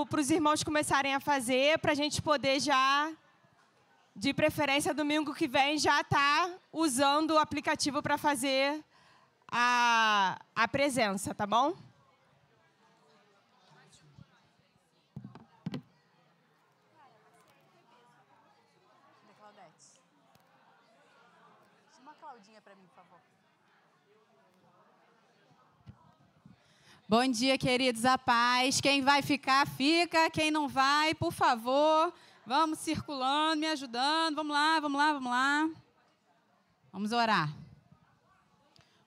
para os irmãos começarem a fazer, para a gente poder já, de preferência domingo que vem, já estar usando o aplicativo para fazer a presença, tá bom? Bom dia, queridos, a paz. Quem vai ficar, fica. Quem não vai, por favor, vamos circulando, me ajudando. Vamos lá, vamos lá, vamos lá. Vamos orar.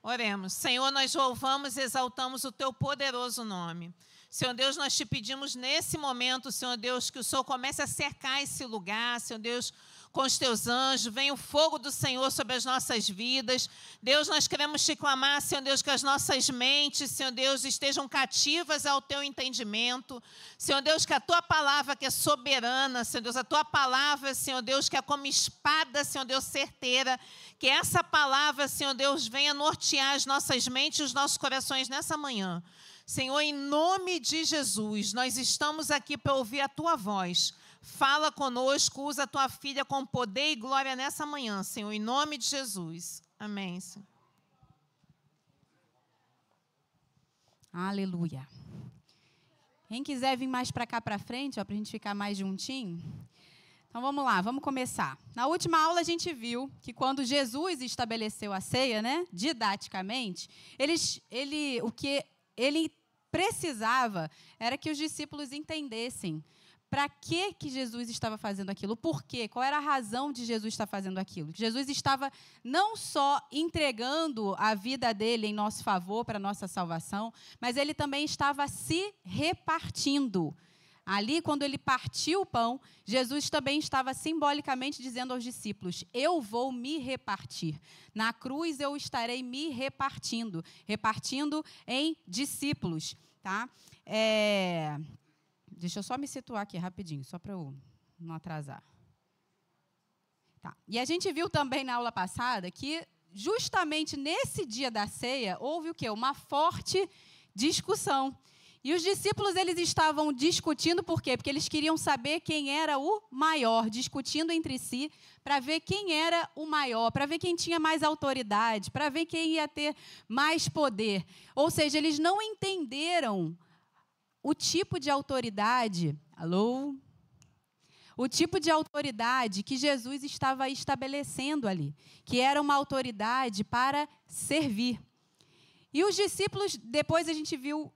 Oremos. Senhor, nós louvamos e exaltamos o Teu poderoso nome. Senhor Deus, nós te pedimos nesse momento, Senhor Deus, que o Senhor comece a cercar esse lugar, Senhor Deus, com os Teus anjos, venha o fogo do Senhor sobre as nossas vidas. Deus, nós queremos te clamar, Senhor Deus, que as nossas mentes, Senhor Deus, estejam cativas ao Teu entendimento. Senhor Deus, que a Tua palavra que é soberana, Senhor Deus, a Tua palavra, Senhor Deus, que é como espada, Senhor Deus, certeira, que essa palavra, Senhor Deus, venha nortear as nossas mentes e os nossos corações nessa manhã. Senhor, em nome de Jesus, nós estamos aqui para ouvir a Tua voz. Fala conosco, usa a Tua filha com poder e glória nessa manhã, Senhor, em nome de Jesus. Amém, Senhor. Aleluia. Quem quiser vir mais para cá para frente, para a gente ficar mais juntinho. Então, vamos lá, vamos começar. Na última aula, a gente viu que quando Jesus estabeleceu a ceia, né, didaticamente, o que ele precisava era que os discípulos entendessem para que Jesus estava fazendo aquilo, por quê, qual era a razão de Jesus estar fazendo aquilo. Jesus estava não só entregando a vida dele em nosso favor, para a nossa salvação, mas ele também estava se repartindo. Ali, quando ele partiu o pão, Jesus também estava simbolicamente dizendo aos discípulos, eu vou me repartir. Na cruz eu estarei me repartindo em discípulos. Tá? Deixa eu só me situar aqui rapidinho, só para eu não atrasar. Tá. E a gente viu também na aula passada que, justamente nesse dia da ceia, houve o quê? Uma forte discussão. E os discípulos, eles estavam discutindo por quê? Porque eles queriam saber quem era o maior, discutindo entre si para ver quem era o maior, para ver quem tinha mais autoridade, para ver quem ia ter mais poder. Ou seja, eles não entenderam o tipo de autoridade, o tipo de autoridade que Jesus estava estabelecendo ali, que era uma autoridade para servir. E os discípulos, depois a gente viu,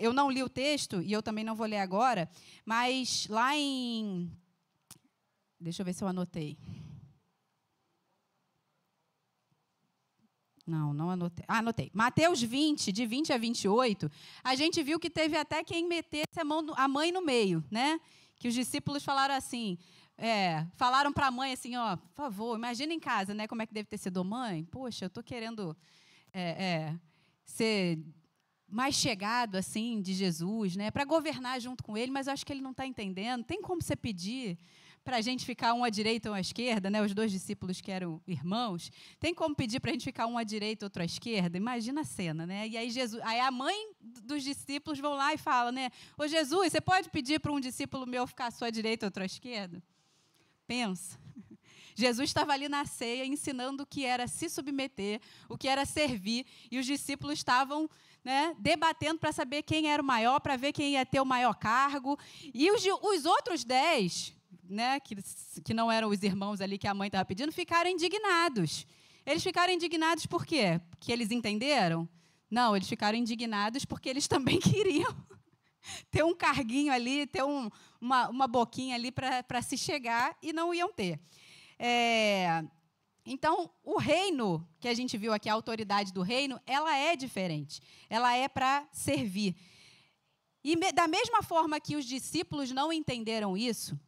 eu não li o texto, e eu também não vou ler agora, mas lá em... Deixa eu ver se eu anotei. Não anotei. Anotei. Mateus 20, de 20 a 28, a gente viu que teve até quem metesse a mãe no meio, né? Que os discípulos falaram assim, falaram para a mãe assim, ó, por favor, imagina em casa, né? Como é que deve ter sido, mãe? Poxa, eu estou querendo ser mais chegado assim de Jesus, né? Para governar junto com ele, mas eu acho que ele não está entendendo. Tem como você pedir para a gente ficar um à direita e um à esquerda, né? Os dois discípulos que eram irmãos, tem como pedir para a gente ficar um à direita e outro à esquerda? Imagina a cena, né? E aí a mãe dos discípulos vão lá e fala, né? Ô Jesus, você pode pedir para um discípulo meu ficar à sua direita e outro à esquerda? Pensa. Jesus estava ali na ceia ensinando o que era se submeter, o que era servir, e os discípulos estavam, né, debatendo para saber quem era o maior, para ver quem ia ter o maior cargo. E os outros 10, né, que não eram os irmãos ali que a mãe estava pedindo, ficaram indignados. Eles ficaram indignados por quê? Porque eles entenderam? Não, eles ficaram indignados porque eles também queriam ter um carguinho ali, ter uma boquinha ali para se chegar, e não iam ter. Então, o reino, que a gente viu aqui, a autoridade do reino, ela é diferente. Ela é para servir. E da mesma forma que os discípulos não entenderam isso,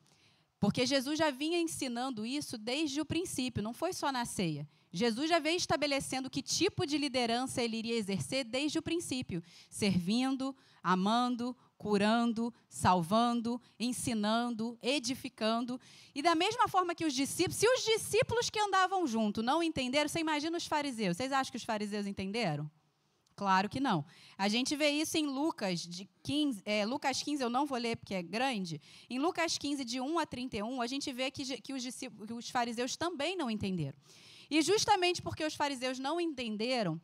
porque Jesus já vinha ensinando isso desde o princípio, não foi só na ceia. Jesus já veio estabelecendo que tipo de liderança ele iria exercer desde o princípio, servindo, amando, curando, salvando, ensinando, edificando. E da mesma forma que os discípulos, se os discípulos que andavam junto não entenderam, você imagina os fariseus. Vocês acham que os fariseus entenderam? Claro que não. A gente vê isso em Lucas 15, Lucas 15 eu não vou ler porque é grande. Em Lucas 15, de 1 a 31, a gente vê que os fariseus também não entenderam. E justamente porque os fariseus não entenderam,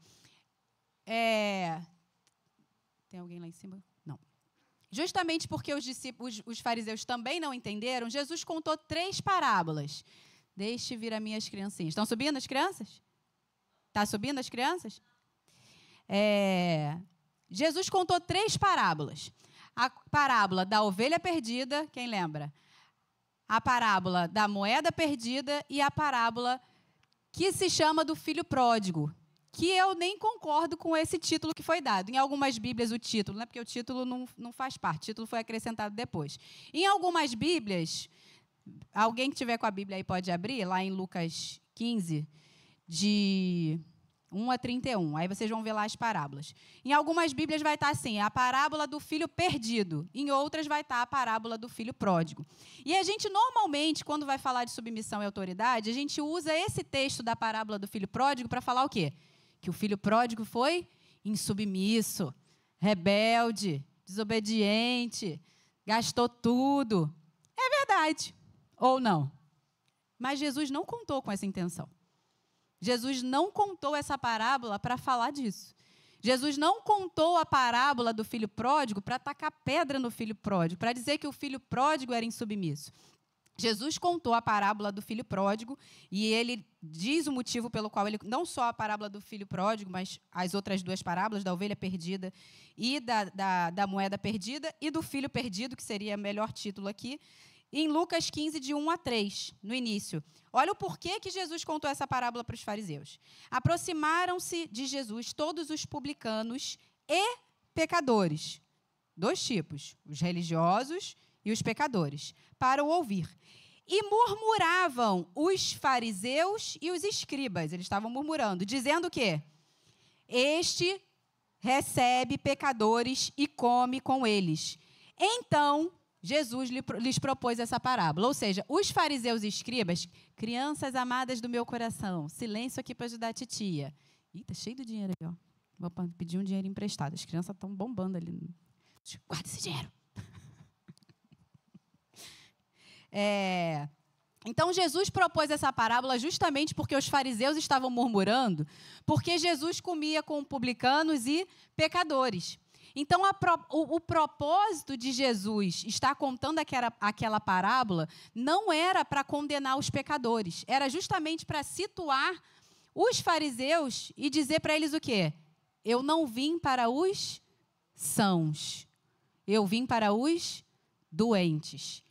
tem alguém lá em cima? Não. Justamente porque os fariseus também não entenderam, Jesus contou 3 parábolas. Deixe vir as minhas criancinhas. Estão subindo as crianças? Está subindo as crianças? Jesus contou 3 parábolas. A parábola da ovelha perdida, quem lembra? A parábola da moeda perdida e a parábola que se chama do filho pródigo, que eu nem concordo com esse título que foi dado. Em algumas Bíblias o título, né, porque o título não faz parte, o título foi acrescentado depois. Em algumas Bíblias, alguém que tiver com a Bíblia aí pode abrir, lá em Lucas 15, de 1 a 31. Aí vocês vão ver lá as parábolas. Em algumas Bíblias vai estar assim, a parábola do filho perdido. Em outras vai estar a parábola do filho pródigo. E a gente, normalmente, quando vai falar de submissão e autoridade, a gente usa esse texto da parábola do filho pródigo para falar o quê? Que o filho pródigo foi insubmisso, rebelde, desobediente, gastou tudo. É verdade. Ou não? Mas Jesus não contou com essa intenção. Jesus não contou essa parábola para falar disso. Jesus não contou a parábola do filho pródigo para tacar pedra no filho pródigo, para dizer que o filho pródigo era insubmisso. Jesus contou a parábola do filho pródigo e ele diz o motivo pelo qual ele, não só a parábola do filho pródigo, mas as outras 2 parábolas, da ovelha perdida e da moeda perdida e do filho perdido, que seria o melhor título aqui, em Lucas 15, de 1 a 3, no início. Olha o porquê que Jesus contou essa parábola para os fariseus. Aproximaram-se de Jesus todos os publicanos e pecadores. 2 tipos, os religiosos e os pecadores, para o ouvir. E murmuravam os fariseus e os escribas. Eles estavam murmurando, dizendo o quê? Este recebe pecadores e come com eles. Então Jesus lhes propôs essa parábola. Ou seja, os fariseus e escribas, crianças amadas do meu coração, silêncio aqui para ajudar a titia. Ih, tá cheio de dinheiro aí, ó. Vou pedir um dinheiro emprestado. As crianças estão bombando ali. Guarda esse dinheiro. Então, Jesus propôs essa parábola justamente porque os fariseus estavam murmurando, porque Jesus comia com publicanos e pecadores. Então, o propósito de Jesus estar contando aquela parábola não era para condenar os pecadores, era justamente para situar os fariseus e dizer para eles o quê? Eu não vim para os sãos, eu vim para os doentes.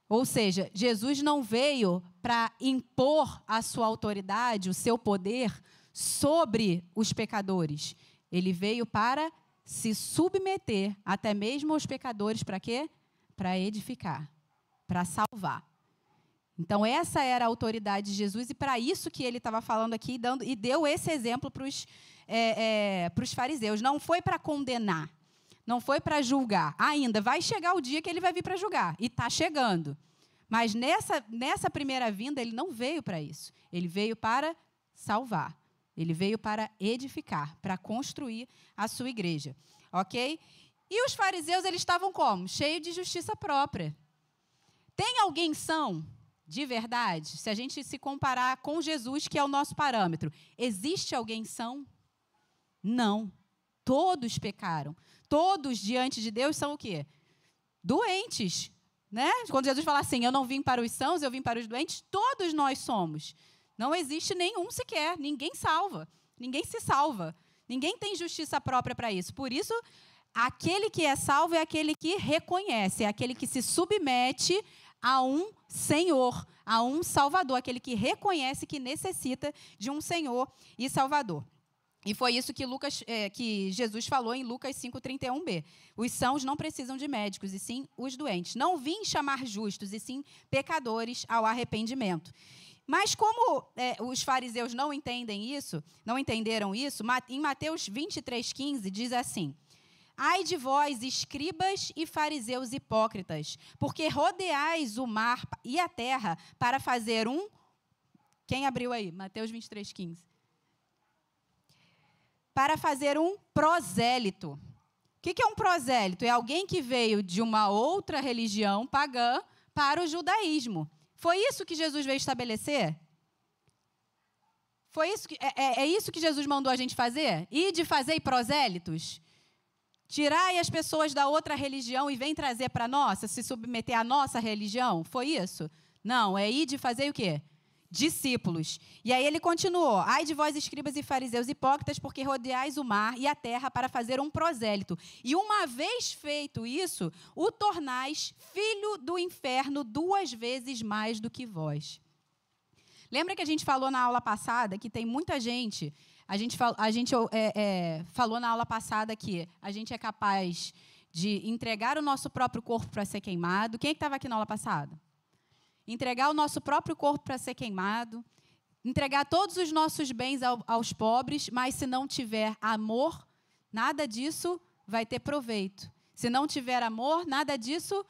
Ou seja, Jesus não veio para impor a sua autoridade, o seu poder sobre os pecadores. Ele veio para se submeter até mesmo aos pecadores, para quê? Para edificar, para salvar. Então, essa era a autoridade de Jesus, e para isso que ele estava falando aqui, e deu esse exemplo para os fariseus. Não foi para condenar, não foi para julgar. Ainda vai chegar o dia que ele vai vir para julgar, e está chegando. Mas nessa primeira vinda, ele não veio para isso. Ele veio para salvar. Ele veio para edificar, para construir a sua igreja. Ok? E os fariseus, eles estavam como? Cheios de justiça própria. Tem alguém são, de verdade? Se a gente se comparar com Jesus, que é o nosso parâmetro, existe alguém são? Não. Todos pecaram. Todos, diante de Deus, são o quê? Doentes. Né? Quando Jesus fala assim, eu não vim para os sãos, eu vim para os doentes, todos nós somos. Não existe nenhum sequer, ninguém salva, ninguém se salva, ninguém tem justiça própria para isso. Por isso, aquele que é salvo é aquele que reconhece, é aquele que se submete a um Senhor, a um Salvador, aquele que reconhece que necessita de um Senhor e Salvador. E foi isso que Jesus falou em Lucas 5:31b. Os sãos não precisam de médicos, e sim os doentes. Não vim chamar justos, e sim pecadores ao arrependimento. Mas como os fariseus não entenderam isso, em Mateus 23:15 diz assim: ai de vós, escribas e fariseus hipócritas, porque rodeais o mar e a terra para fazer um... Quem abriu aí? Mateus 23:15. para fazer um prosélito. O que é um prosélito? É alguém que veio de uma outra religião pagã para o judaísmo. Foi isso que Jesus veio estabelecer? Foi isso é isso que Jesus mandou a gente fazer? Ide fazer prosélitos? Tirai as pessoas da outra religião e vem trazer para a nossa, se submeter à nossa religião? Foi isso? Não, é ide fazer o quê? Discípulos. E aí ele continuou: ai de vós, escribas e fariseus hipócritas, porque rodeais o mar e a terra para fazer um prosélito. E uma vez feito isso, o tornais filho do inferno 2 vezes mais do que vós. Lembra que a gente falou na aula passada que tem muita gente... A gente falou na aula passada que a gente é capaz de entregar o nosso próprio corpo para ser queimado. Quem estava aqui na aula passada? Entregar o nosso próprio corpo para ser queimado, entregar todos os nossos bens aos pobres, mas se não tiver amor, nada disso vai ter proveito. Se não tiver amor, nada disso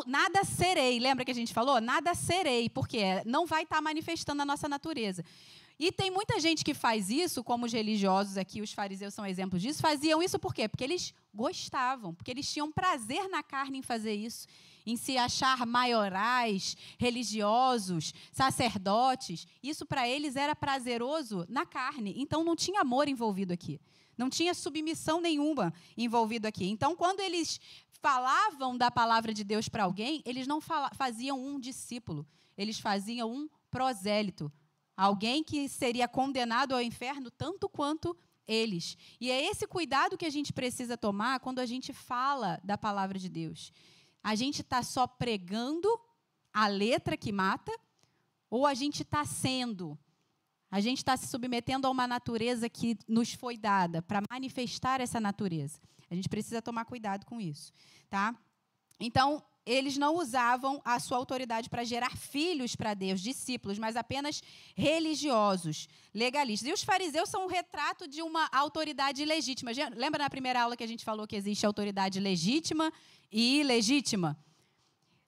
nada serei. Lembra que a gente falou? Nada serei, porque não vai estar manifestando a nossa natureza. E tem muita gente que faz isso, como os religiosos aqui, os fariseus são exemplos disso, faziam isso por quê? Porque eles gostavam, porque eles tinham prazer na carne em fazer isso, em se achar maiorais, religiosos, sacerdotes. Isso para eles era prazeroso na carne, então não tinha amor envolvido aqui. Não tinha submissão nenhuma envolvido aqui. Então, quando eles falavam da palavra de Deus para alguém, eles não faziam um discípulo, eles faziam um prosélito. Alguém que seria condenado ao inferno tanto quanto eles. E é esse cuidado que a gente precisa tomar quando a gente fala da palavra de Deus. A gente está só pregando a letra que mata, ou a gente está sendo? A gente está se submetendo a uma natureza que nos foi dada para manifestar essa natureza. A gente precisa tomar cuidado com isso, tá? Então, eles não usavam a sua autoridade para gerar filhos para Deus, discípulos, mas apenas religiosos, legalistas. E os fariseus são um retrato de uma autoridade ilegítima. Lembra na primeira aula que a gente falou que existe autoridade legítima e ilegítima?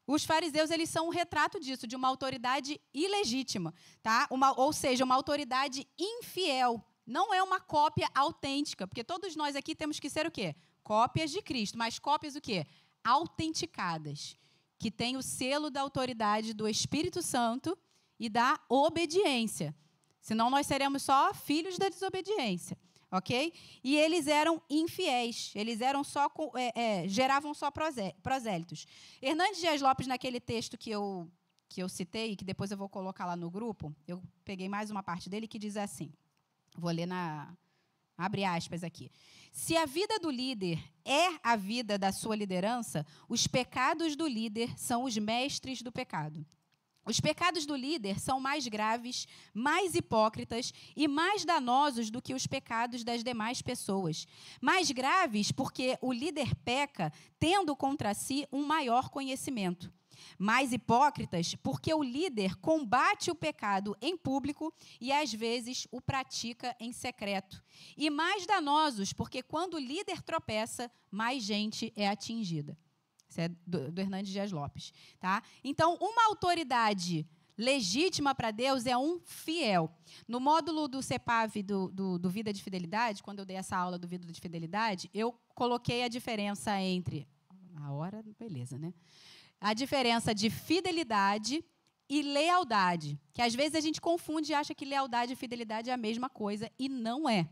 Os fariseus, eles são um retrato disso, de uma autoridade ilegítima, tá? Ou seja, uma autoridade infiel. Não é uma cópia autêntica, porque todos nós aqui temos que ser o quê? Cópias de Cristo, mas cópias o quê? Autenticadas, que tem o selo da autoridade do Espírito Santo e da obediência. Senão nós seremos só filhos da desobediência, ok? E eles eram infiéis, eles eram só geravam só prosélitos. Hernandes Dias Lopes, naquele texto que eu citei, que depois eu vou colocar lá no grupo, eu peguei mais uma parte dele que diz assim, vou ler abre aspas aqui. Se a vida do líder é a vida da sua liderança, os pecados do líder são os mestres do pecado. Os pecados do líder são mais graves, mais hipócritas e mais danosos do que os pecados das demais pessoas. Mais graves porque o líder peca, tendo contra si um maior conhecimento. Mais hipócritas porque o líder combate o pecado em público e, às vezes, o pratica em secreto. E mais danosos porque, quando o líder tropeça, mais gente é atingida. Isso é do Hernandes Dias Lopes. Tá? Então, uma autoridade legítima para Deus é um fiel. No módulo do CEPAV, do Vida de Fidelidade, quando eu dei essa aula do Vida de Fidelidade, eu coloquei a diferença entre... A hora, beleza, né? A diferença de fidelidade e lealdade, que às vezes a gente confunde e acha que lealdade e fidelidade é a mesma coisa, e não é.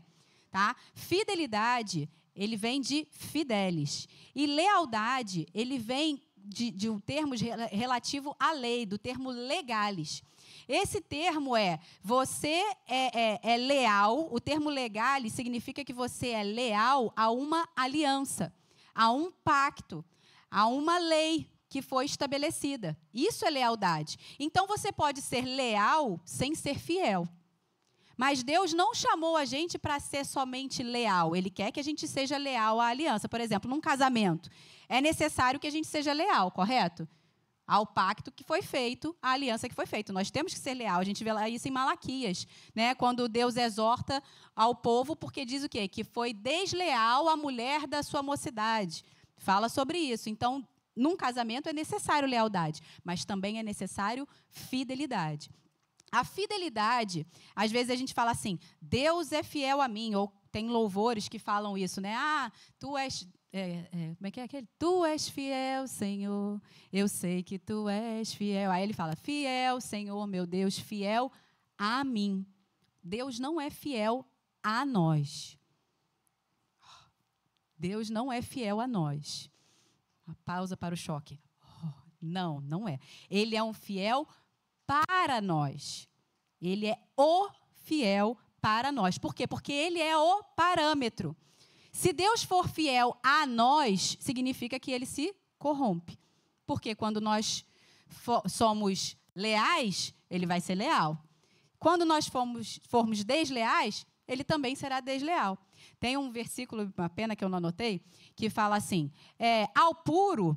Tá? Fidelidade, ele vem de fidelis, e lealdade, ele vem de um termo relativo à lei, do termo legalis. Esse termo você é leal, o termo legalis significa que você é leal a uma aliança, a um pacto, a uma lei que foi estabelecida. Isso é lealdade. Então, você pode ser leal sem ser fiel. Mas Deus não chamou a gente para ser somente leal. Ele quer que a gente seja leal à aliança. Por exemplo, num casamento, é necessário que a gente seja leal, correto? Ao pacto que foi feito, à aliança que foi feita. Nós temos que ser leal. A gente vê lá isso em Malaquias, né? Quando Deus exorta ao povo, porque diz o quê? Que foi desleal a mulher da sua mocidade. Fala sobre isso. Então, num casamento é necessário lealdade, mas também é necessário fidelidade. A fidelidade, às vezes a gente fala assim, Deus é fiel a mim, ou tem louvores que falam isso, né? Ah, tu és... como é que é aquele? Tu és fiel, Senhor, eu sei que tu és fiel. Aí ele fala, fiel, Senhor, meu Deus, fiel a mim. Deus não é fiel a nós. Deus não é fiel a nós. Uma pausa para o choque. Não, não é. Ele é um fiel para nós. Ele é o fiel para nós. Por quê? Porque ele é o parâmetro. Se Deus for fiel a nós, significa que ele se corrompe. Porque quando nós somos leais, ele vai ser leal. Quando nós formos desleais, ele também será desleal. Tem um versículo, uma pena que eu não anotei, que fala assim, ao puro,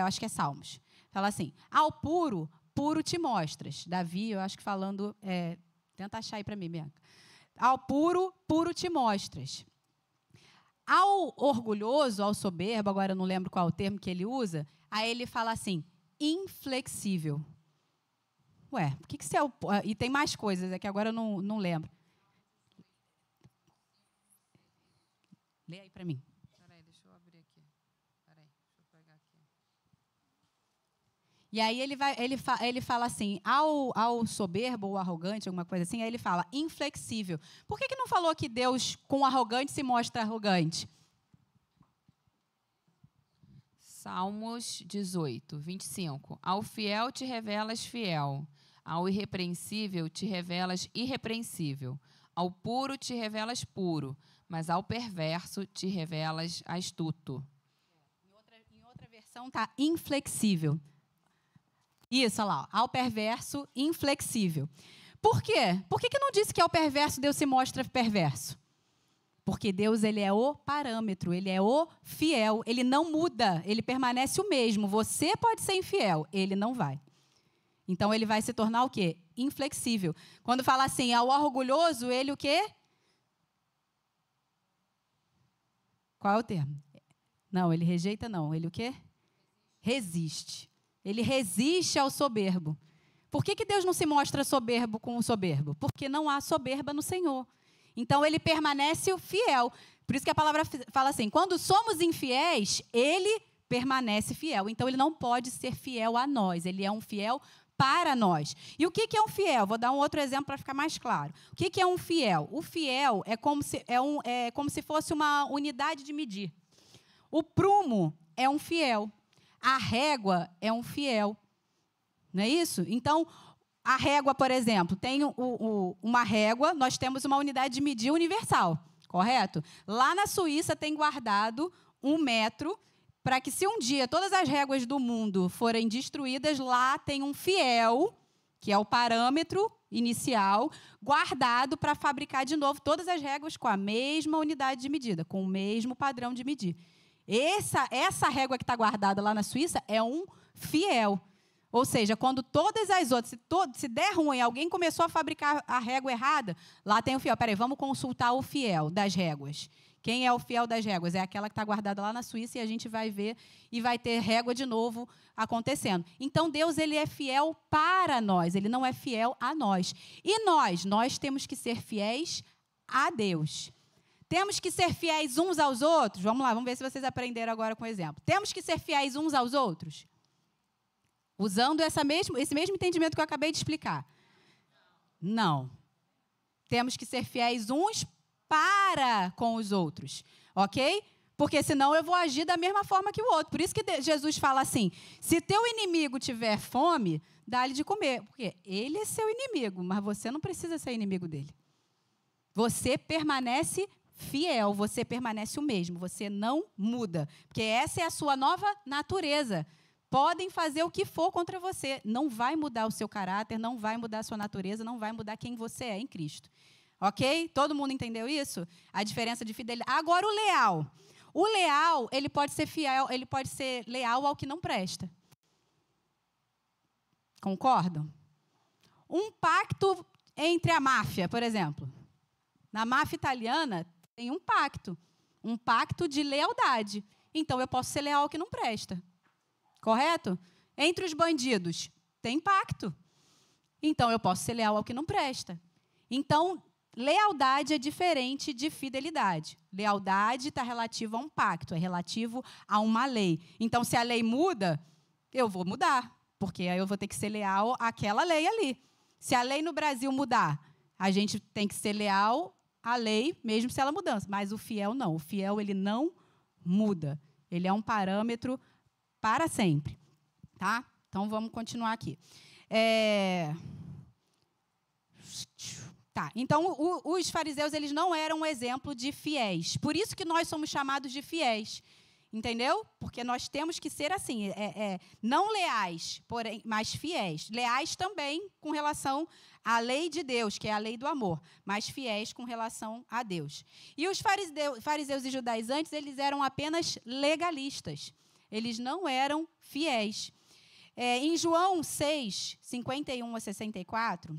acho que é Salmos, fala assim, ao puro, puro te mostras. Davi, eu acho que falando, tenta achar aí para mim, Bianca. Ao puro, puro te mostras. Ao orgulhoso, ao soberbo, agora eu não lembro qual é o termo que ele usa, aí ele fala assim, inflexível. Ué, o que é o... E tem mais coisas, é que agora eu não lembro. Lê aí para mim. Peraí, deixa eu abrir aqui. Peraí, deixa eu pegar aqui. E aí ele fala assim, ao soberbo ou arrogante, alguma coisa assim, aí ele fala inflexível. Por que não falou que Deus, com arrogante, se mostra arrogante? Salmos 18, 25. Ao fiel te revelas fiel, ao irrepreensível te revelas irrepreensível, ao puro te revelas puro, mas ao perverso te revelas astuto. Em outra versão está inflexível. Isso, olha lá, ao perverso, inflexível. Por quê? Por que não disse que ao perverso Deus se mostra perverso? Porque Deus, ele é o parâmetro, ele é o fiel, ele não muda, ele permanece o mesmo. Você pode ser infiel, ele não vai. Então, ele vai se tornar o quê? Inflexível. Quando fala assim, ao orgulhoso, ele o quê? Qual é o termo? Não, ele rejeita não, ele o quê? Resiste. Ele resiste ao soberbo. Por que Deus não se mostra soberbo com o soberbo? Porque não há soberba no Senhor. Então, ele permanece fiel. Por isso que a palavra fala assim, quando somos infiéis, ele permanece fiel. Então, ele não pode ser fiel a nós. Ele é um fiel para nós. E o que é um fiel? Vou dar um outro exemplo para ficar mais claro. O que é um fiel? O fiel é como se fosse uma unidade de medir. O prumo é um fiel. A régua é um fiel. Não é isso? Então, a régua, por exemplo, tem uma régua, nós temos uma unidade de medir universal, correto? Lá na Suíça tem guardado 1 metro, para que se um dia todas as réguas do mundo forem destruídas, lá tem um fiel, que é o parâmetro inicial, guardado para fabricar de novo todas as réguas com a mesma unidade de medida, com o mesmo padrão de medir. Essa régua que está guardada lá na Suíça é um fiel. Ou seja, quando todas as outras, se der ruim, alguém começou a fabricar a régua errada, lá tem o fiel. Peraí, vamos consultar o fiel das réguas. Quem é o fiel das réguas? É aquela que está guardada lá na Suíça e a gente vai ver e vai ter régua de novo acontecendo. Então, Deus, ele é fiel para nós, ele não é fiel a nós. E nós temos que ser fiéis a Deus. Temos que ser fiéis uns aos outros? Vamos lá, vamos ver se vocês aprenderam agora com o exemplo. Temos que ser fiéis uns aos outros? Usando esse mesmo entendimento que eu acabei de explicar. Não. Temos que ser fiéis uns para com os outros, ok? Porque senão eu vou agir da mesma forma que o outro. Por isso que Jesus fala assim, se teu inimigo tiver fome, dá-lhe de comer. Porque ele é seu inimigo, mas você não precisa ser inimigo dele. Você permanece fiel, você permanece o mesmo, você não muda. Porque essa é a sua nova natureza. Podem fazer o que for contra você. Não vai mudar o seu caráter, não vai mudar a sua natureza, não vai mudar quem você é em Cristo. Ok? Todo mundo entendeu isso? A diferença de fidelidade. Agora, o leal. O leal, ele pode ser fiel, ele pode ser leal ao que não presta. Concordam? Um pacto entre a máfia, por exemplo. Na máfia italiana, tem um pacto de lealdade. Então, eu posso ser leal ao que não presta. Correto? Entre os bandidos, tem pacto. então eu posso ser leal ao que não presta. Então, lealdade é diferente de fidelidade. Lealdade está relativa a um pacto, é relativo a uma lei. Então, se a lei muda, eu vou mudar, porque aí eu vou ter que ser leal àquela lei ali. Se a lei no Brasil mudar, a gente tem que ser leal à lei, mesmo se ela mudança. Mas o fiel não. O fiel, ele não muda. Ele é um parâmetro para sempre. Tá? Então, vamos continuar aqui. Tá. Então, os fariseus, eles não eram um exemplo de fiéis. Por isso que nós somos chamados de fiéis. Entendeu? Porque nós temos que ser assim, não leais, porém, mas fiéis. Leais também com relação à lei de Deus, que é a lei do amor, mas fiéis com relação a Deus. E os fariseus e judaizantes, eles eram apenas legalistas. Eles não eram fiéis. Em João 6, 51 a 64...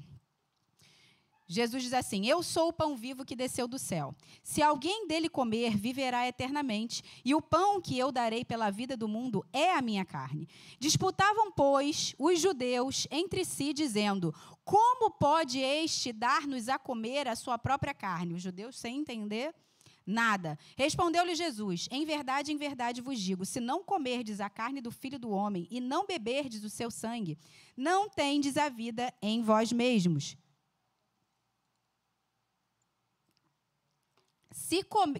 Jesus diz assim: eu sou o pão vivo que desceu do céu. Se alguém dele comer, viverá eternamente, e o pão que eu darei pela vida do mundo é a minha carne. Disputavam, pois, os judeus entre si, dizendo: como pode este dar-nos a comer a sua própria carne? Os judeus sem entender nada. Respondeu-lhe Jesus: em verdade vos digo, se não comerdes a carne do Filho do Homem e não beberdes o seu sangue, não tendes a vida em vós mesmos.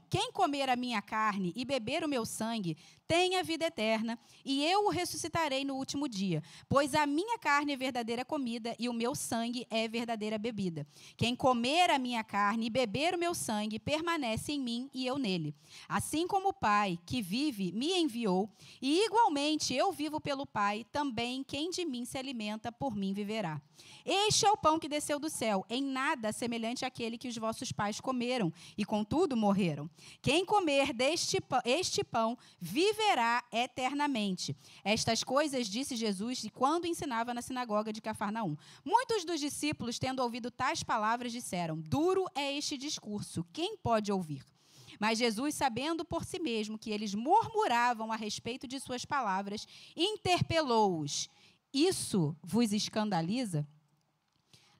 Quem comer a minha carne e beber o meu sangue tem a vida eterna, e eu o ressuscitarei no último dia. Pois a minha carne é verdadeira comida e o meu sangue é verdadeira bebida. Quem comer a minha carne e beber o meu sangue permanece em mim e eu nele. Assim como o Pai, que vive, me enviou, e igualmente eu vivo pelo Pai, também quem de mim se alimenta, por mim viverá. Este é o pão que desceu do céu, em nada semelhante àquele que os vossos pais comeram, e contudo morreram. Quem comer este pão viverá eternamente. Estas coisas disse Jesus quando ensinava na sinagoga de Cafarnaum. Muitos dos discípulos, tendo ouvido tais palavras, disseram: duro é este discurso, quem pode ouvir? Mas Jesus, sabendo por si mesmo que eles murmuravam a respeito de suas palavras, interpelou-os: isso vos escandaliza?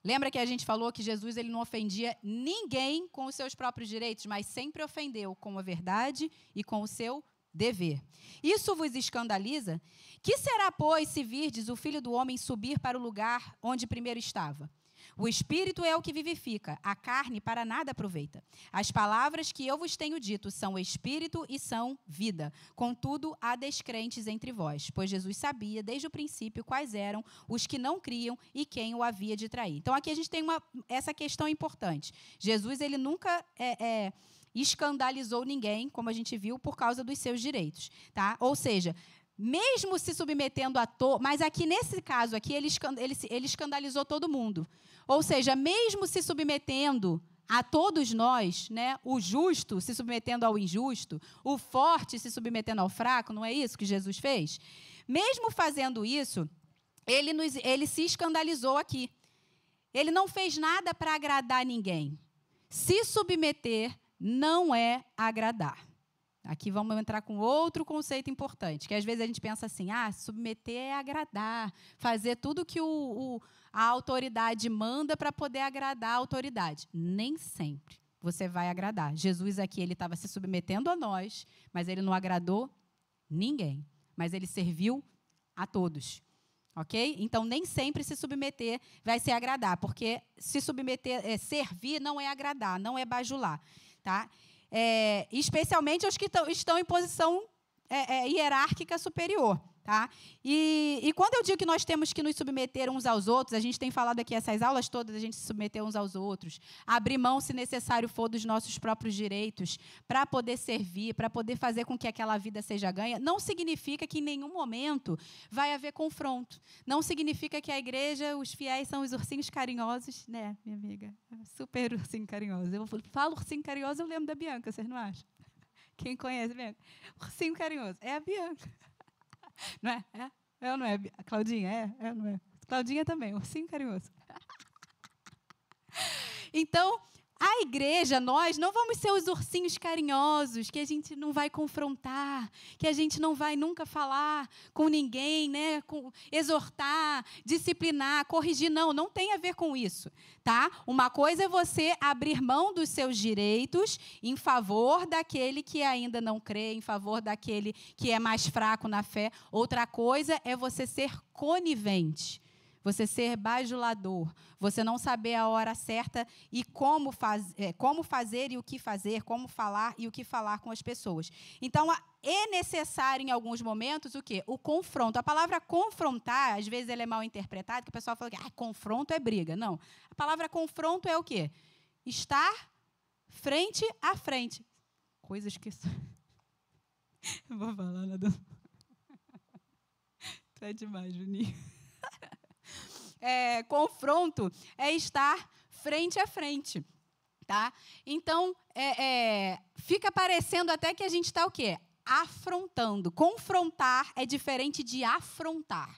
Lembra que a gente falou que Jesus ele não ofendia ninguém com os seus próprios direitos, mas sempre ofendeu com a verdade e com o seu dever. Isso vos escandaliza? Que será, pois, se virdes o Filho do Homem subir para o lugar onde primeiro estava? O Espírito é o que vivifica, a carne para nada aproveita. As palavras que eu vos tenho dito são Espírito e são vida. Contudo, há descrentes entre vós, pois Jesus sabia desde o princípio quais eram os que não criam e quem o havia de trair. Então, aqui a gente tem essa questão importante. Jesus ele nunca escandalizou ninguém, como a gente viu, por causa dos seus direitos. Tá? Ou seja, mesmo se submetendo mas aqui nesse caso aqui ele escandalizou todo mundo. Ou seja, mesmo se submetendo a todos nós, né, o justo se submetendo ao injusto, o forte se submetendo ao fraco, não é isso que Jesus fez? Mesmo fazendo isso, ele se escandalizou aqui. Ele não fez nada para agradar ninguém. Se submeter não é agradar. Aqui vamos entrar com outro conceito importante, que às vezes a gente pensa assim, submeter é agradar, fazer tudo que a autoridade manda para poder agradar a autoridade. Nem sempre você vai agradar. Jesus aqui ele estava se submetendo a nós, mas ele não agradou ninguém, mas ele serviu a todos. Ok? Então, nem sempre se submeter vai ser agradar, porque se submeter, servir não é agradar, não é bajular. Tá? Especialmente os que estão em posição hierárquica superior. Tá? E quando eu digo que nós temos que nos submeter uns aos outros, a gente tem falado aqui essas aulas todas, a gente se submeter uns aos outros, abrir mão, se necessário for, dos nossos próprios direitos, para poder servir, para poder fazer com que aquela vida seja ganha, não significa que em nenhum momento vai haver confronto. Não significa que a igreja, os fiéis são os ursinhos carinhosos, né, minha amiga? Super ursinho carinhoso. Eu falo ursinho carinhoso, eu lembro da Bianca, vocês não acham? Quem conhece a Bianca? Ursinho carinhoso. É a Bianca. Não é? É ou não é? A Claudinha? É ou não é? Claudinha também, ursinho carinhoso. Então, a igreja, nós não vamos ser os ursinhos carinhosos que a gente não vai confrontar, que a gente não vai nunca falar com ninguém, né? Exortar, disciplinar, corrigir. Não tem a ver com isso, tá? Uma coisa é você abrir mão dos seus direitos em favor daquele que ainda não crê, em favor daquele que é mais fraco na fé. Outra coisa é você ser conivente. Você ser bajulador, você não saber a hora certa e como fazer e o que fazer, como falar e o que falar com as pessoas. Então, é necessário, em alguns momentos, o quê? O confronto. A palavra confrontar, às vezes, ela é mal interpretada, que o pessoal fala que confronto é briga. Não. A palavra confronto é o quê? Estar frente a frente. Coisas que... Eu vou falar, nada. Tu é demais, Juninho. Confronto é estar frente a frente, tá? Então, fica parecendo até que a gente está o quê? Afrontando. Confrontar é diferente de afrontar.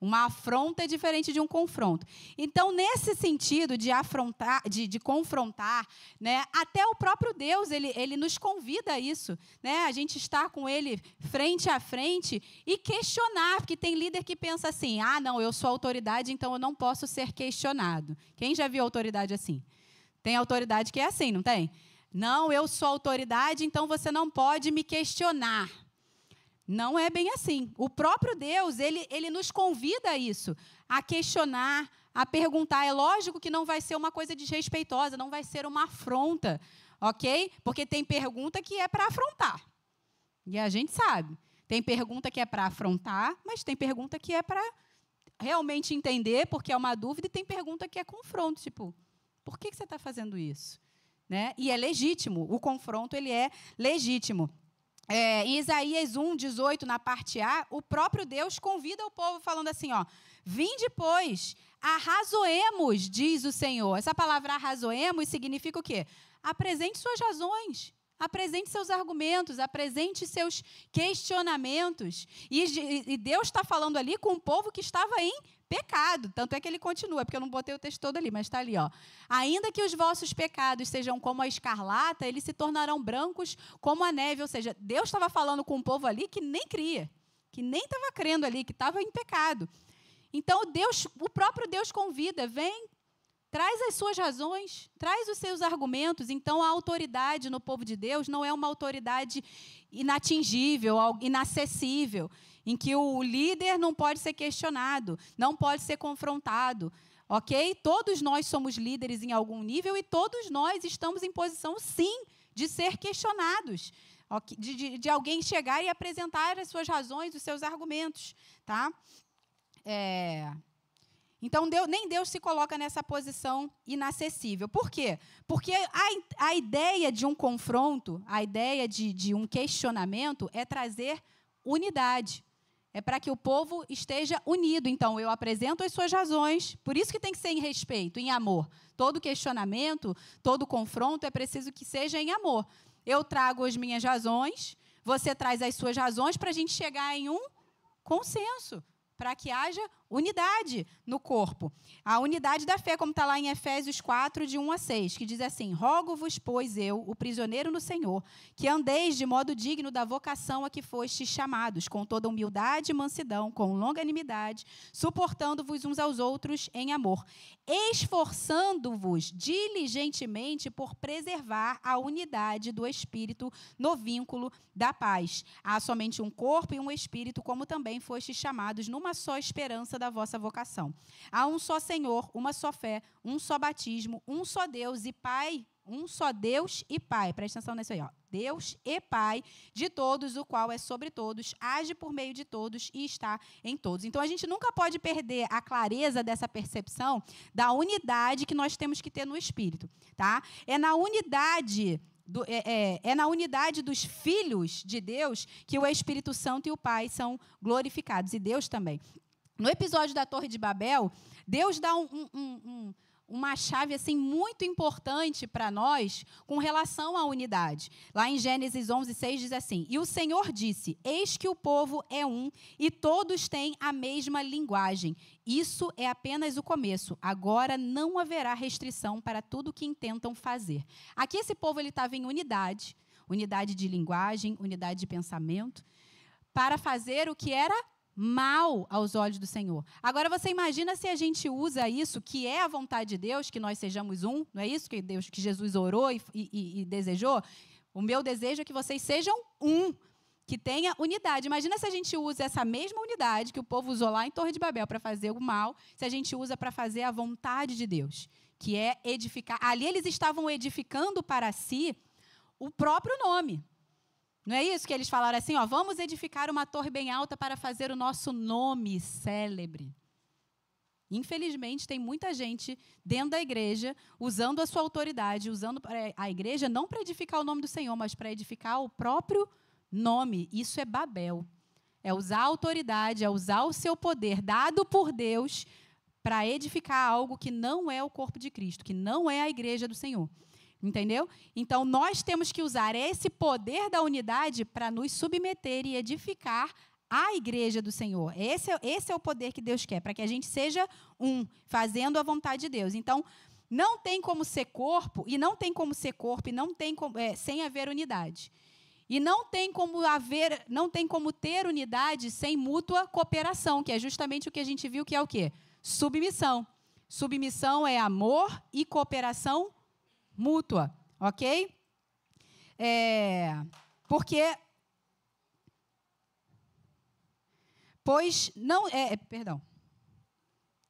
Uma afronta é diferente de um confronto. Então, nesse sentido de afrontar, de confrontar, né, até o próprio Deus, ele nos convida a isso, né, a gente estar com ele frente a frente e questionar, porque tem líder que pensa assim, não, eu sou autoridade, então eu não posso ser questionado. Quem já viu autoridade assim? Tem autoridade que é assim, não tem? Não, eu sou autoridade, então você não pode me questionar. Não é bem assim. O próprio Deus, ele nos convida a isso, a questionar, a perguntar. É lógico que não vai ser uma coisa desrespeitosa, não vai ser uma afronta, ok? Porque tem pergunta que é para afrontar. E a gente sabe. Tem pergunta que é para afrontar, mas tem pergunta que é para realmente entender, porque é uma dúvida, e tem pergunta que é confronto, tipo, por que você está fazendo isso? Né? E é legítimo. O confronto, ele é legítimo. Em Isaías 1:18, na parte A, o próprio Deus convida o povo falando assim, vinde, pois, arrazoemos, diz o Senhor. Essa palavra arrazoemos significa o quê? Apresente suas razões, apresente seus argumentos, apresente seus questionamentos. E Deus está falando ali com um povo que estava em pecado. Tanto é que ele continua, porque eu não botei o texto todo ali, mas está ali. Ainda que os vossos pecados sejam como a escarlata, eles se tornarão brancos como a neve. Ou seja, Deus estava falando com um povo ali que nem cria, que nem estava crendo ali, que estava em pecado. Então, o próprio Deus convida, vem, traz as suas razões, traz os seus argumentos. Então, a autoridade no povo de Deus não é uma autoridade inatingível, inacessível, em que o líder não pode ser questionado, não pode ser confrontado, ok? Todos nós somos líderes em algum nível e todos nós estamos em posição, sim, de ser questionados, okay? de alguém chegar e apresentar as suas razões, os seus argumentos, tá? Então, nem Deus se coloca nessa posição inacessível. Por quê? Porque a ideia de um confronto, a ideia de um questionamento é trazer unidade. É para que o povo esteja unido. Então, eu apresento as suas razões, por isso que tem que ser em respeito, em amor. Todo questionamento, todo confronto é preciso que seja em amor. Eu trago as minhas razões, você traz as suas razões para a gente chegar em um consenso, para que haja unidade no corpo. A unidade da fé, como está lá em Efésios 4, de 1-6, que diz assim, rogo-vos, pois eu, o prisioneiro no Senhor, que andeis de modo digno da vocação a que fostes chamados, com toda humildade e mansidão, com longanimidade, suportando-vos uns aos outros em amor, esforçando-vos diligentemente por preservar a unidade do Espírito no vínculo da paz. Há somente um corpo e um Espírito, como também fostes chamados numa só esperança da vossa vocação. Há um só Senhor, uma só fé, um só batismo, um só Deus e Pai, um só Deus e Pai. Presta atenção nisso aí, Deus e Pai de todos, o qual é sobre todos, age por meio de todos e está em todos. Então, a gente nunca pode perder a clareza dessa percepção da unidade que nós temos que ter no Espírito, tá? É na unidade dos filhos de Deus que o Espírito Santo e o Pai são glorificados, e Deus também. No episódio da Torre de Babel, Deus dá uma chave assim muito importante para nós com relação à unidade. Lá em Gênesis 11:6 diz assim: e o Senhor disse, eis que o povo é um e todos têm a mesma linguagem. Isso é apenas o começo. Agora não haverá restrição para tudo que intentam fazer. Aqui esse povo estava em unidade, unidade de linguagem, unidade de pensamento, para fazer o que era mal aos olhos do Senhor. Agora você imagina se a gente usa isso, que é a vontade de Deus, que nós sejamos um, não é isso que Jesus orou e desejou? O meu desejo é que vocês sejam um, que tenha unidade. Imagina se a gente usa essa mesma unidade que o povo usou lá em Torre de Babel para fazer o mal, se a gente usa para fazer a vontade de Deus, que é edificar. Ali eles estavam edificando para si o próprio nome. Não é isso que eles falaram assim, ó, vamos edificar uma torre bem alta para fazer o nosso nome célebre. Infelizmente, tem muita gente dentro da igreja usando a sua autoridade, usando a igreja não para edificar o nome do Senhor, mas para edificar o próprio nome. Isso é Babel. É usar a autoridade, é usar o seu poder dado por Deus para edificar algo que não é o corpo de Cristo, que não é a igreja do Senhor. Entendeu? Então, nós temos que usar esse poder da unidade para nos submeter e edificar a igreja do Senhor. Esse é o poder que Deus quer, para que a gente seja um, fazendo a vontade de Deus. Então, não tem como ser corpo, e não tem como ser corpo, e não tem como, sem haver unidade. E não tem como ter unidade sem mútua cooperação, que é justamente o que a gente viu que é o quê? Submissão. Submissão é amor e cooperação mútua, ok?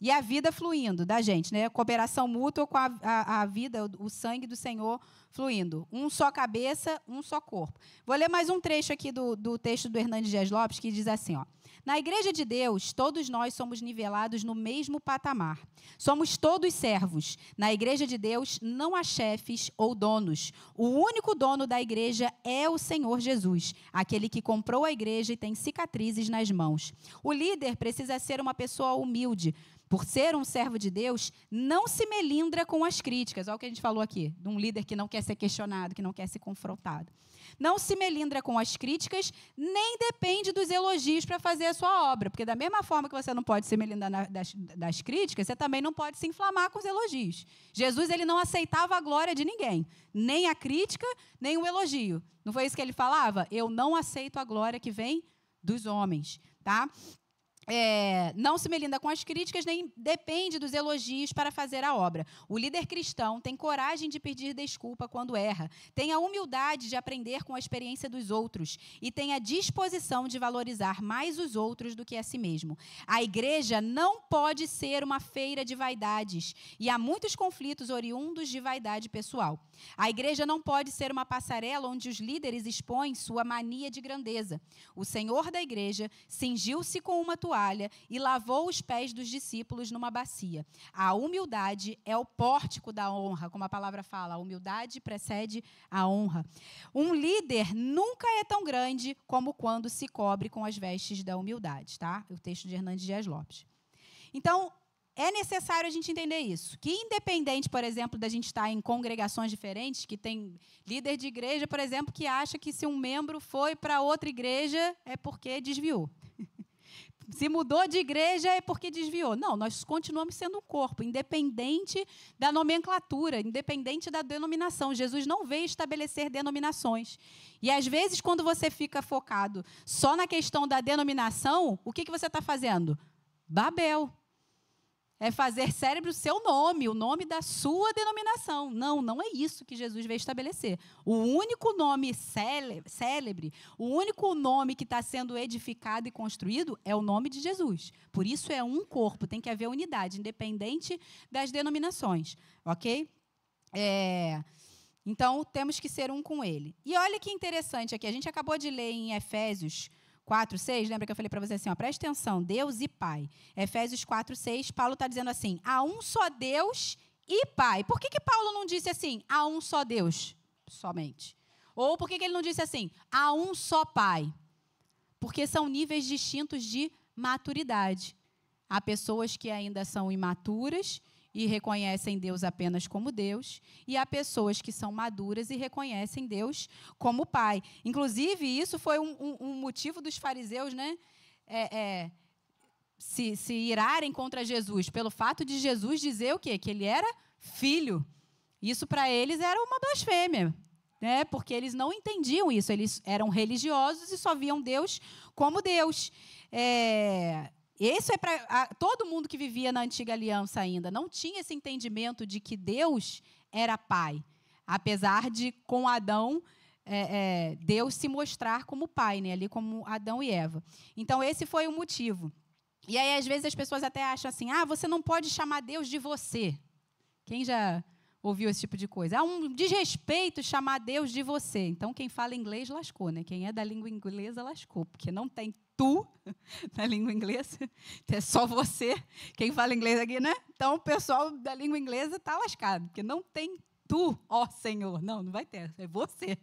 E a vida fluindo da gente, né? Cooperação mútua com a vida, o sangue do Senhor fluindo. Um só cabeça, um só corpo. Vou ler mais um trecho aqui do texto do Hernandes Dias Lopes, que diz assim, ó. Na igreja de Deus, todos nós somos nivelados no mesmo patamar. Somos todos servos. Na igreja de Deus, não há chefes ou donos. O único dono da igreja é o Senhor Jesus, aquele que comprou a igreja e tem cicatrizes nas mãos. O líder precisa ser uma pessoa humilde. Por ser um servo de Deus, não se melindra com as críticas. Olha o que a gente falou aqui, de um líder que não quer ser questionado, que não quer ser confrontado. Não se melindra com as críticas, nem depende dos elogios para fazer a sua obra. Porque da mesma forma que você não pode se melindrar das críticas, você também não pode se inflamar com os elogios. Jesus, ele não aceitava a glória de ninguém, nem a crítica, nem o elogio. Não foi isso que ele falava? Eu não aceito a glória que vem dos homens, tá? Não se melindra com as críticas, nem depende dos elogios para fazer a obra. O líder cristão tem coragem de pedir desculpa quando erra, tem a humildade de aprender com a experiência dos outros e tem a disposição de valorizar mais os outros do que a si mesmo. A igreja não pode ser uma feira de vaidades e há muitos conflitos oriundos de vaidade pessoal. A igreja não pode ser uma passarela onde os líderes expõem sua mania de grandeza. O Senhor da igreja cingiu-se com uma toalha e lavou os pés dos discípulos numa bacia. A humildade é o pórtico da honra, como a palavra fala, a humildade precede a honra. Um líder nunca é tão grande como quando se cobre com as vestes da humildade, tá? O texto de Hernandes Dias Lopes. Então, é necessário a gente entender isso, que independente, por exemplo, da gente estar em congregações diferentes, que tem líder de igreja, por exemplo, que acha que se um membro foi para outra igreja é porque desviou. Se mudou de igreja é porque desviou. Não, nós continuamos sendo um corpo, independente da nomenclatura, independente da denominação. Jesus não veio estabelecer denominações. E, às vezes, quando você fica focado só na questão da denominação, o que você está fazendo? Babel. É fazer célebre o seu nome, o nome da sua denominação. Não, não é isso que Jesus veio estabelecer. O único nome célebre, o único nome que está sendo edificado e construído é o nome de Jesus. Por isso é um corpo, tem que haver unidade, independente das denominações. Ok? Então, temos que ser um com ele. E olha que interessante aqui, a gente acabou de ler em Efésios 4:6, lembra que eu falei para você assim, ó, preste atenção, Deus e Pai. Efésios 4:6, Paulo está dizendo assim, há um só Deus e Pai. Por que Paulo não disse assim, há um só Deus somente? Ou por que ele não disse assim, há um só Pai? Porque são níveis distintos de maturidade. Há pessoas que ainda são imaturas e reconhecem Deus apenas como Deus, e há pessoas que são maduras e reconhecem Deus como Pai. Inclusive, isso foi um motivo dos fariseus, né, se irarem contra Jesus, pelo fato de Jesus dizer o quê? Que ele era filho. Isso para eles era uma blasfêmia, né? Porque eles não entendiam isso, eles eram religiosos e só viam Deus como Deus. Esse é para todo mundo que vivia na antiga aliança ainda, não tinha esse entendimento de que Deus era Pai, apesar de, com Adão, Deus se mostrar como Pai, né? Ali como Adão e Eva. Então, esse foi o motivo. E aí, às vezes, as pessoas até acham assim, você não pode chamar Deus de você. Quem já ouviu esse tipo de coisa? Um desrespeito chamar Deus de você. Então, quem fala inglês lascou, né? Quem é da língua inglesa lascou, porque não tem tu na língua inglesa, é só você. Quem fala inglês aqui, né? Então, o pessoal da língua inglesa está lascado, porque não tem tu, ó Senhor. Não vai ter, é você.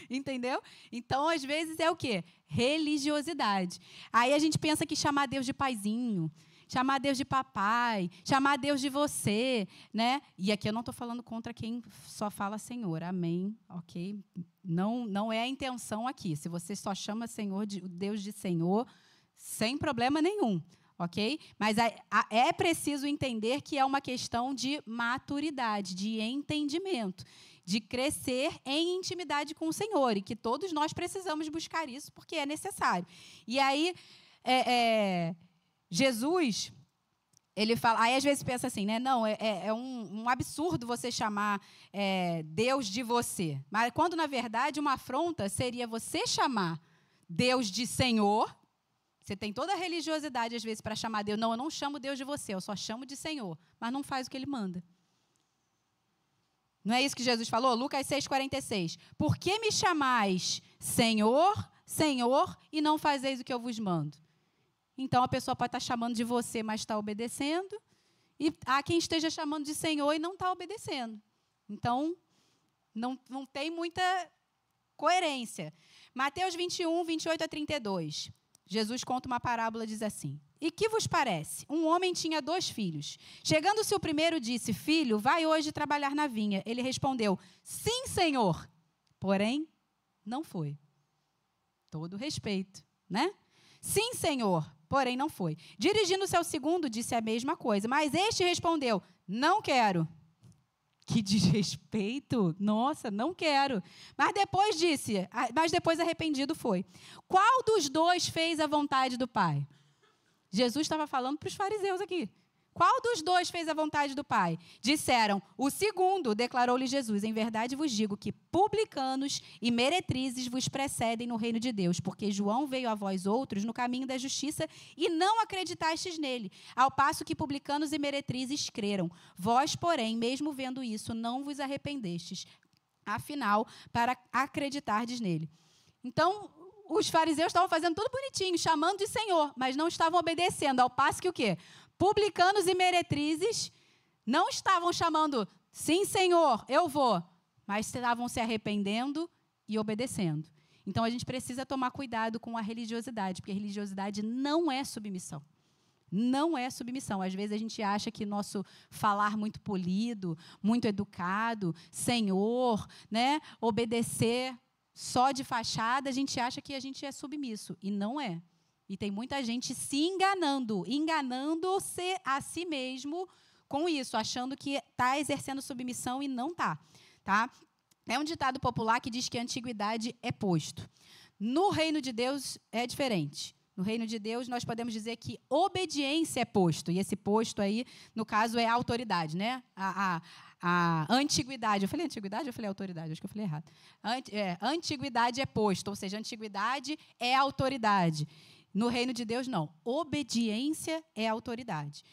Entendeu? Então, às vezes, é o quê? Religiosidade. Aí a gente pensa que chamar Deus de paizinho, chamar Deus de papai, chamar Deus de você, né? E aqui eu não estou falando contra quem só fala Senhor, amém, ok? Não é a intenção aqui. Se você só chama Deus de Senhor, sem problema nenhum, ok? Mas é preciso entender que é uma questão de maturidade, de entendimento, de crescer em intimidade com o Senhor, e que todos nós precisamos buscar isso, porque é necessário. E aí, Jesus, ele fala, aí às vezes pensa assim, né? Não, é um absurdo você chamar Deus de você. Mas quando, na verdade, uma afronta seria você chamar Deus de Senhor. Você tem toda a religiosidade, às vezes, para chamar Deus. Não, eu não chamo Deus de você, eu só chamo de Senhor. Mas não faz o que ele manda. Não é isso que Jesus falou? Lucas 6,46. Por que me chamais Senhor, Senhor, e não fazeis o que eu vos mando? Então, a pessoa pode estar chamando de você, mas está obedecendo. E há quem esteja chamando de Senhor e não está obedecendo. Então, não tem muita coerência. Mateus 21, 28 a 32. Jesus conta uma parábola e diz assim: E que vos parece? Um homem tinha 2 filhos. Chegando-se o primeiro, disse: Filho, vai hoje trabalhar na vinha. Ele respondeu: Sim, Senhor. Porém, não foi. Todo respeito, né? Sim, Senhor. Porém, não foi. Dirigindo-se ao segundo, disse a mesma coisa. Mas este respondeu: Não quero. Que desrespeito. Nossa, não quero. Mas depois arrependido foi. Qual dos 2 fez a vontade do Pai? Jesus estava falando para os fariseus aqui. Qual dos 2 fez a vontade do Pai? Disseram: o segundo, declarou-lhe Jesus. Em verdade vos digo que publicanos e meretrizes vos precedem no reino de Deus, porque João veio a vós outros no caminho da justiça e não acreditastes nele, ao passo que publicanos e meretrizes creram. Vós, porém, mesmo vendo isso, não vos arrependestes, afinal, para acreditardes nele. Então, os fariseus estavam fazendo tudo bonitinho, chamando de Senhor, mas não estavam obedecendo, ao passo que o quê? Publicanos e meretrizes não estavam chamando, sim, Senhor, eu vou, mas estavam se arrependendo e obedecendo. Então, a gente precisa tomar cuidado com a religiosidade, porque a religiosidade não é submissão. Não é submissão. Às vezes, a gente acha que nosso falar muito polido, muito educado, Senhor, né, obedecer só de fachada, a gente acha que a gente é submisso, e não é. E tem muita gente se enganando-se a si mesmo com isso, achando que está exercendo submissão e não está. Tá? É um ditado popular que diz que a antiguidade é posto. No reino de Deus é diferente. No reino de Deus, nós podemos dizer que obediência é posto. E esse posto aí, no caso, é a autoridade, né? A antiguidade. Eu falei antiguidade ou eu falei autoridade? Acho que eu falei errado. Antiguidade é posto, ou seja, antiguidade é autoridade. No reino de Deus, não. Obediência é autoridade.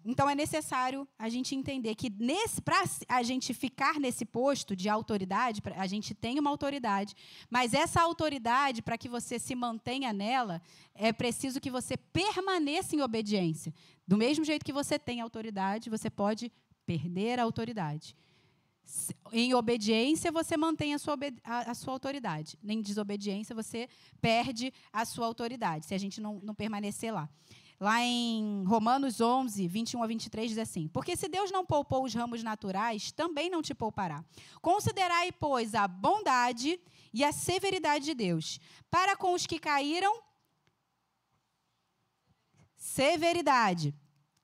Então, é necessário a gente entender que, para a gente ficar nesse posto de autoridade, a gente tem uma autoridade, mas essa autoridade, para que você se mantenha nela, é preciso que você permaneça em obediência. Do mesmo jeito que você tem autoridade, você pode perder a autoridade. Em obediência, você mantém a sua autoridade. Em desobediência, você perde a sua autoridade, se a gente não permanecer lá. Lá em Romanos 11, 21 a 23, diz assim: porque se Deus não poupou os ramos naturais, também não te poupará. Considerai, pois, a bondade e a severidade de Deus. Para com os que caíram, severidade.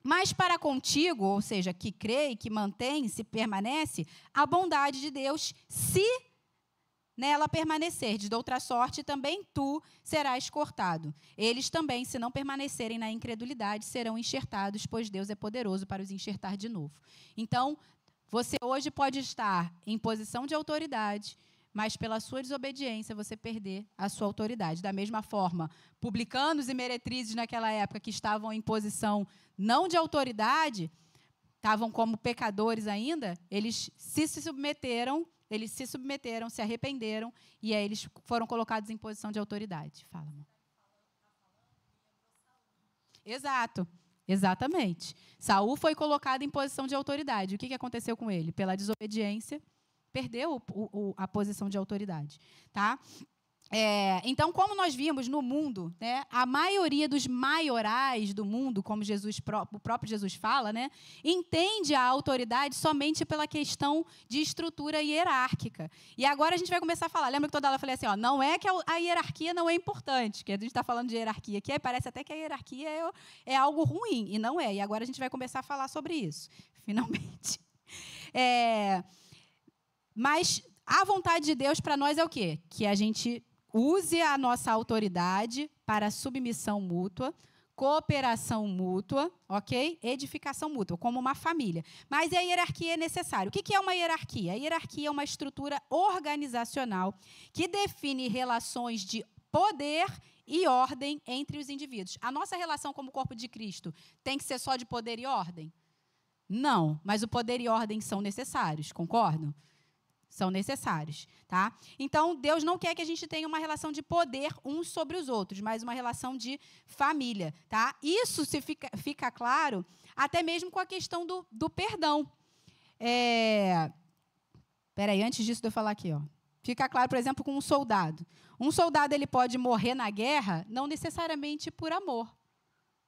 Mas para contigo, ou seja, que crê, que mantém, se permanece, a bondade de Deus, se nela permanecerdes, de outra sorte, também tu serás cortado. Eles também, se não permanecerem na incredulidade, serão enxertados, pois Deus é poderoso para os enxertar de novo. Então, você hoje pode estar em posição de autoridade, mas pela sua desobediência você perder a sua autoridade. Da mesma forma, publicanos e meretrizes naquela época que estavam em posição não de autoridade, estavam como pecadores ainda, eles se submeteram, se arrependeram, e aí eles foram colocados em posição de autoridade. Fala, amor. Exato, exatamente. Saul foi colocado em posição de autoridade. O que aconteceu com ele? Pela desobediência, perdeu a posição de autoridade. Tá? Então, como nós vimos no mundo, né, a maioria dos maiorais do mundo, como o próprio Jesus fala, né, entende a autoridade somente pela questão de estrutura hierárquica. E agora a gente vai começar a falar. Lembra que toda aula eu falei assim, não é que a hierarquia não é importante, que a gente está falando de hierarquia aqui, aí parece até que a hierarquia é algo ruim, e não é. E agora a gente vai começar a falar sobre isso, finalmente. Mas a vontade de Deus para nós é o quê? Que a gente use a nossa autoridade para submissão mútua, cooperação mútua, ok? Edificação mútua, como uma família. Mas a hierarquia é necessária. O que é uma hierarquia? A hierarquia é uma estrutura organizacional que define relações de poder e ordem entre os indivíduos. A nossa relação como corpo de Cristo tem que ser só de poder e ordem? Não, mas o poder e ordem são necessários, concordam? São necessários, tá? Então, Deus não quer que a gente tenha uma relação de poder uns sobre os outros, mas uma relação de família, tá? Isso fica claro até mesmo com a questão do perdão. Peraí, antes disso de eu falar aqui, fica claro, por exemplo, com um soldado. Um soldado ele pode morrer na guerra, não necessariamente por amor,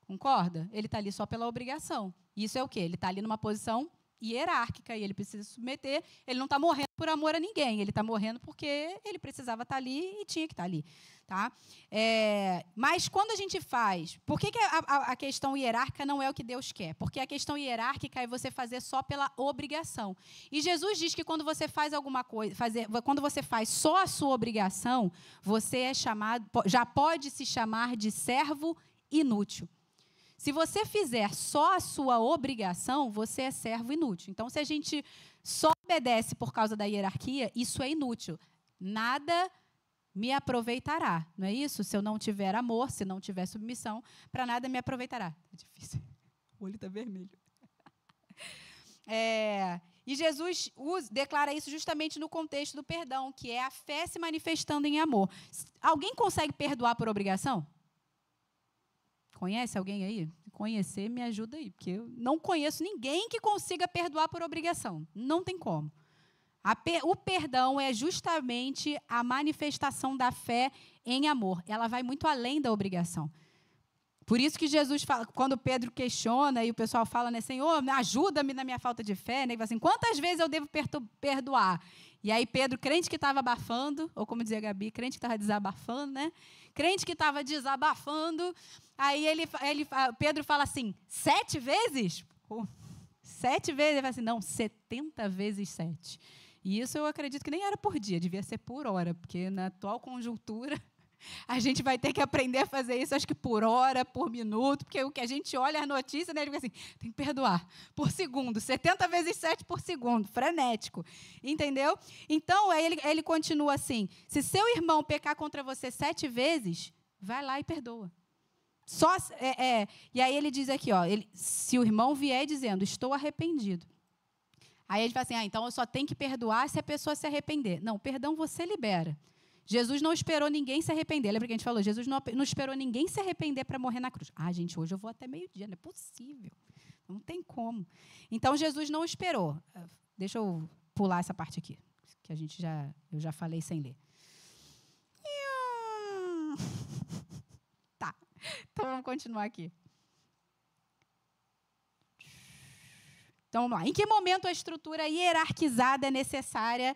concorda? Ele está ali só pela obrigação. Isso é o quê? Ele está ali numa posição hierárquica e ele precisa se submeter. Ele não está morrendo por amor a ninguém, ele está morrendo porque ele precisava estar ali e tinha que estar ali. Tá? Mas quando a gente faz... Por que a questão hierárquica não é o que Deus quer? Porque a questão hierárquica é você fazer só pela obrigação. E Jesus diz que quando você faz alguma coisa, quando você faz só a sua obrigação, você é chamado, já pode se chamar de servo inútil. Se você fizer só a sua obrigação, você é servo inútil. Então, se a gente só obedece por causa da hierarquia, isso é inútil. Nada me aproveitará, não é isso? Se eu não tiver amor, se não tiver submissão, para nada me aproveitará. É difícil. O olho está vermelho. E Jesus declara isso justamente no contexto do perdão, que é a fé se manifestando em amor. Alguém consegue perdoar por obrigação? Conhece alguém aí? Conhecer, me ajuda aí, porque eu não conheço ninguém que consiga perdoar por obrigação. Não tem como. O perdão é justamente a manifestação da fé em amor. Ela vai muito além da obrigação. Por isso que Jesus fala, quando Pedro questiona e o pessoal fala, né, Senhor, ajuda-me na minha falta de fé, né, e fala assim, quantas vezes eu devo perdoar? E aí Pedro, crente que estava abafando, ou como dizia a Gabi, crente que estava desabafando, né? Crente que estava desabafando, aí Pedro fala assim, 7 vezes? 7 vezes? Ele fala assim, não, 70 vezes 7. E isso eu acredito que nem era por dia, devia ser por hora, porque na atual conjuntura a gente vai ter que aprender a fazer isso, acho que por hora, por minuto, porque o que a gente olha a notícia, né, ele fica assim, tem que perdoar por segundo, 70 vezes 7 por segundo, frenético, entendeu? Então, aí ele continua assim, se seu irmão pecar contra você 7 vezes, vai lá e perdoa. E aí ele diz aqui, se o irmão vier dizendo, estou arrependido, aí ele fala assim, então eu só tenho que perdoar se a pessoa se arrepender. Não, perdão você libera. Jesus não esperou ninguém se arrepender. Lembra que a gente falou? Jesus não esperou ninguém se arrepender para morrer na cruz. Gente, hoje eu vou até meio-dia, não é possível. Não tem como. Então, Jesus não esperou. Deixa eu pular essa parte aqui, que eu já falei sem ler. Tá, então vamos continuar aqui. Então, vamos lá. Em que momento a estrutura hierarquizada é necessária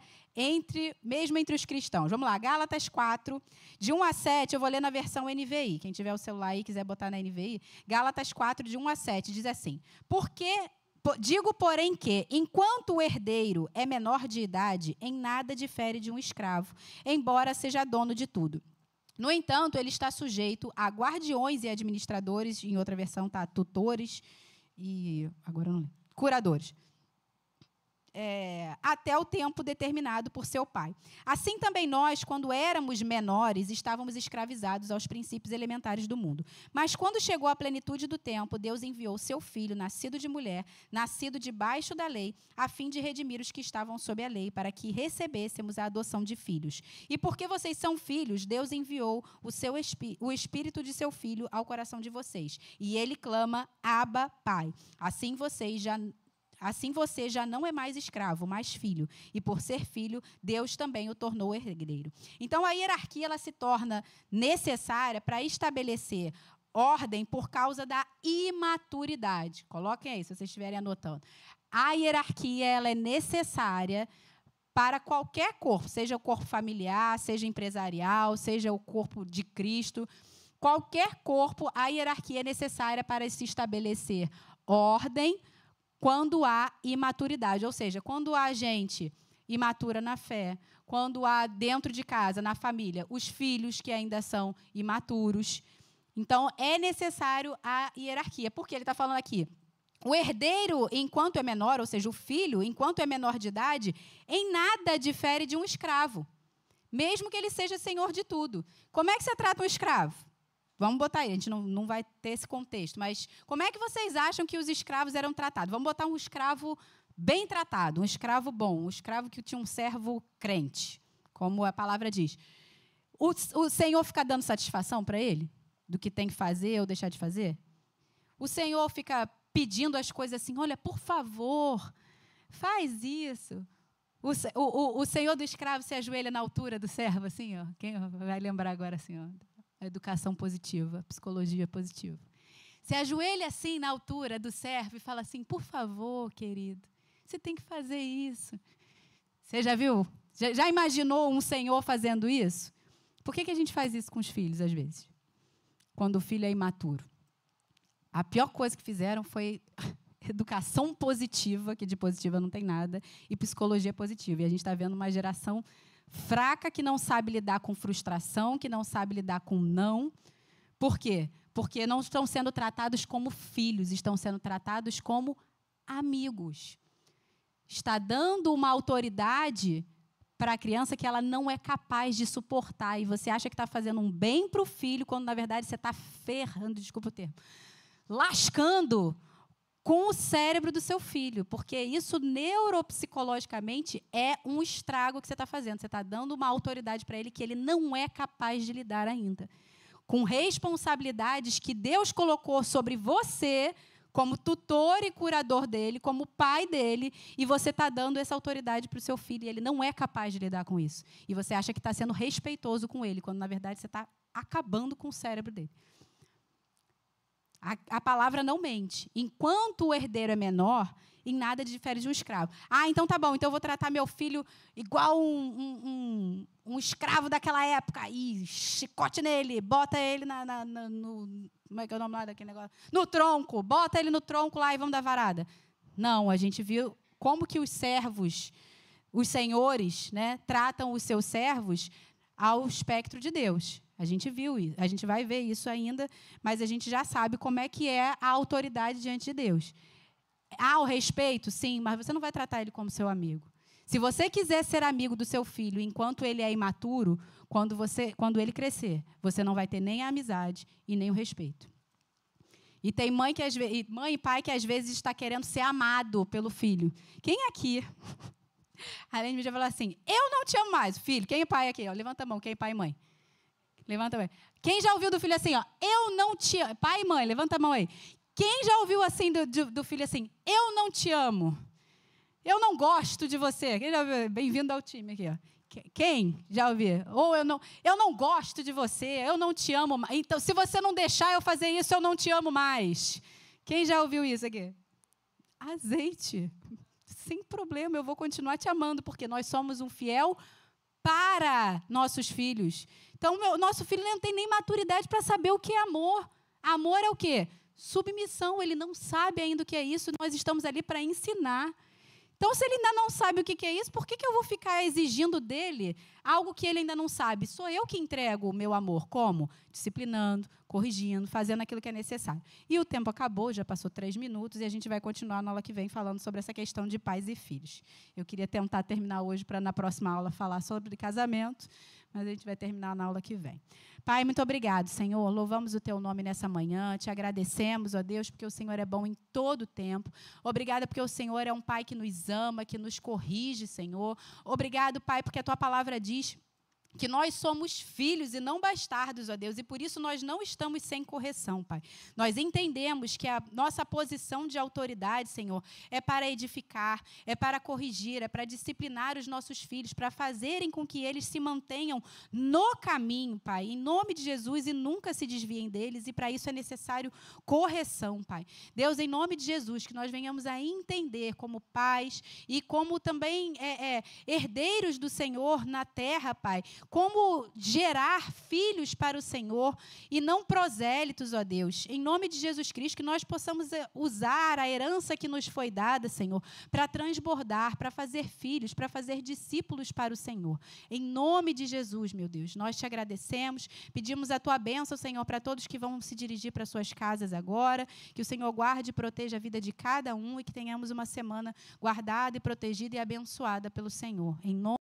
mesmo entre os cristãos? Vamos lá, Gálatas 4, de 1 a 7, eu vou ler na versão NVI. Quem tiver o celular aí e quiser botar na NVI, Gálatas 4, de 1 a 7, diz assim: digo, porém, que, enquanto o herdeiro é menor de idade, em nada difere de um escravo, embora seja dono de tudo. No entanto, ele está sujeito a guardiões e administradores, em outra versão está tutores e, agora não lembro, curadores, até o tempo determinado por seu pai. Assim também nós, quando éramos menores, estávamos escravizados aos princípios elementares do mundo. Mas quando chegou a plenitude do tempo, Deus enviou seu filho, nascido de mulher, nascido debaixo da lei, a fim de redimir os que estavam sob a lei, para que recebêssemos a adoção de filhos. E porque vocês são filhos, Deus enviou o Espírito de seu Filho ao coração de vocês. E ele clama, Abba, Pai. Assim você já não é mais escravo, mas filho. E por ser filho, Deus também o tornou herdeiro. Então, a hierarquia ela se torna necessária para estabelecer ordem por causa da imaturidade. Coloquem aí, se vocês estiverem anotando. A hierarquia ela é necessária para qualquer corpo, seja o corpo familiar, seja empresarial, seja o corpo de Cristo. Qualquer corpo, a hierarquia é necessária para se estabelecer ordem quando há imaturidade, ou seja, quando há gente imatura na fé, quando há dentro de casa, na família, os filhos que ainda são imaturos. Então, é necessário a hierarquia. Por que ele está falando aqui? O herdeiro, enquanto é menor, ou seja, o filho, enquanto é menor de idade, em nada difere de um escravo, mesmo que ele seja senhor de tudo. Como é que você trata um escravo? Vamos botar aí, a gente não vai ter esse contexto, mas como é que vocês acham que os escravos eram tratados? Vamos botar um escravo bem tratado, um escravo bom, um escravo que tinha um servo crente, como a palavra diz. O Senhor fica dando satisfação para ele do que tem que fazer ou deixar de fazer? O Senhor fica pedindo as coisas assim, olha, por favor, faz isso. O Senhor do escravo se ajoelha na altura do servo, assim, ó. Quem vai lembrar agora assim, ó? A educação positiva, a psicologia positiva. Se ajoelha assim na altura do servo e fala assim, por favor, querido, você tem que fazer isso. Você já viu? Já imaginou um senhor fazendo isso? Por que a gente faz isso com os filhos, às vezes? Quando o filho é imaturo. A pior coisa que fizeram foi educação positiva, que de positiva não tem nada, e psicologia positiva. E a gente está vendo uma geração fraca, que não sabe lidar com frustração, que não sabe lidar com não. Por quê? Porque não estão sendo tratados como filhos, estão sendo tratados como amigos. Está dando uma autoridade para a criança que ela não é capaz de suportar. E você acha que está fazendo um bem para o filho, quando, na verdade, você está ferrando, desculpa o termo, lascando com o cérebro do seu filho, porque isso neuropsicologicamente é um estrago que você está fazendo. Você está dando uma autoridade para ele que ele não é capaz de lidar ainda, com responsabilidades que Deus colocou sobre você como tutor e curador dele, como pai dele, e você está dando essa autoridade para o seu filho, e ele não é capaz de lidar com isso. E você acha que está sendo respeitoso com ele, quando, na verdade, você está acabando com o cérebro dele. A palavra não mente. Enquanto o herdeiro é menor, em nada difere de um escravo. Ah, então tá bom, então eu vou tratar meu filho igual um escravo daquela época. E chicote nele, bota ele no... Como é que é o nome lá daquele negócio? No tronco, bota ele no tronco lá e vamos dar varada. Não, a gente viu como que os servos, os senhores, né, tratam os seus servos ao espectro de Deus. A gente viu isso, a gente vai ver isso ainda, mas a gente já sabe como é que é a autoridade diante de Deus. Há o respeito, sim, mas você não vai tratar ele como seu amigo. Se você quiser ser amigo do seu filho enquanto ele é imaturo, quando ele crescer, você não vai ter nem a amizade e nem o respeito. E tem mãe e pai que às vezes está querendo ser amado pelo filho. Quem aqui, além de mim, já falou assim, eu não te amo mais, filho. Quem é pai aqui? Ó, levanta a mão, quem é pai e mãe? Levanta a mão. Quem já ouviu do filho assim, ó, eu não te amo. Pai e mãe, levanta a mão aí. Quem já ouviu assim do filho assim, eu não te amo. Eu não gosto de você. Quem já ouviu? Bem-vindo ao time aqui, ó. Quem já ouviu? Ou eu não gosto de você, eu não te amo mais. Então, se você não deixar eu fazer isso, eu não te amo mais. Quem já ouviu isso aqui? azeite. Sem problema, eu vou continuar te amando, porque nós somos um fiel para nossos filhos. Então, nosso filho não tem nem maturidade para saber o que é amor. Amor é o quê? Submissão. Ele não sabe ainda o que é isso. Nós estamos ali para ensinar. Então, se ele ainda não sabe o que é isso, por que eu vou ficar exigindo dele algo que ele ainda não sabe? Sou eu que entrego o meu amor. Como? Disciplinando, corrigindo, fazendo aquilo que é necessário. E o tempo acabou, já passou 3 minutos, e a gente vai continuar na aula que vem falando sobre essa questão de pais e filhos. Eu queria tentar terminar hoje para, na próxima aula, falar sobre casamento, mas a gente vai terminar na aula que vem. Pai, muito obrigado, Senhor. Louvamos o Teu nome nessa manhã. Te agradecemos, ó Deus, porque o Senhor é bom em todo o tempo. Obrigada porque o Senhor é um Pai que nos ama, que nos corrige, Senhor. Obrigado, Pai, porque a Tua palavra diz que nós somos filhos e não bastardos, ó Deus, e por isso nós não estamos sem correção, Pai. Nós entendemos que a nossa posição de autoridade, Senhor, é para edificar, é para corrigir, é para disciplinar os nossos filhos, para fazerem com que eles se mantenham no caminho, Pai, em nome de Jesus, e nunca se desviem deles, e para isso é necessário correção, Pai. Deus, em nome de Jesus, que nós venhamos a entender como pais e como também herdeiros do Senhor na terra, Pai, como gerar filhos para o Senhor e não prosélitos, ó Deus. Em nome de Jesus Cristo, que nós possamos usar a herança que nos foi dada, Senhor, para transbordar, para fazer filhos, para fazer discípulos para o Senhor. Em nome de Jesus, meu Deus, nós te agradecemos, pedimos a Tua bênção, Senhor, para todos que vão se dirigir para suas casas agora, que o Senhor guarde e proteja a vida de cada um e que tenhamos uma semana guardada e protegida e abençoada pelo Senhor. Em nome